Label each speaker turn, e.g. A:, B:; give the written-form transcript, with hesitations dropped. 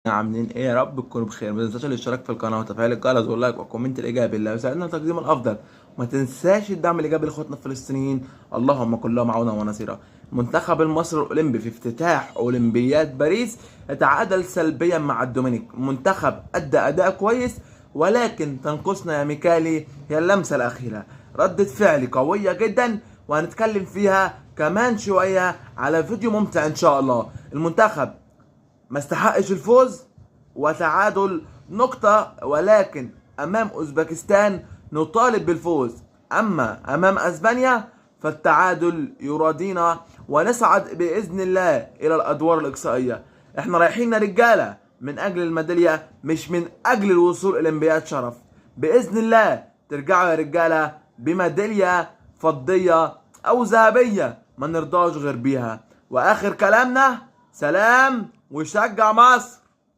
A: عاملين ايه؟ يا رب تكونوا بخير. ما تنساش الاشتراك في القناه وتفعيل الجرس واللايك والكومنت الايجابي اللي هيساعدنا في تقديم الافضل. وما تنساش الدعم الايجابي لاخواتنا الفلسطينيين، اللهم كن لهم عونا ونصيرا. المنتخب المصري الاولمبي في افتتاح اولمبياد باريس يتعادل سلبيا مع الدومينيك. منتخب ادى اداء كويس، ولكن تنقصنا يا ميكالي هي اللمسه الاخيره. ردة فعلي قويه جدا، وهنتكلم فيها كمان شويه على فيديو ممتع ان شاء الله. المنتخب ما استحقش الفوز، وتعادل نقطة، ولكن أمام أوزبكستان نطالب بالفوز. أما أمام أسبانيا فالتعادل يراضينا، ونصعد بإذن الله إلى الأدوار الإقصائية. إحنا رايحين رجالة من أجل الميدالية، مش من أجل الوصول إلى أولمبياد شرف. بإذن الله ترجعوا يا رجالة بميدالية فضية أو ذهبية، ما نرضاش غير بيها. وآخر كلامنا سلام وشجع مصر.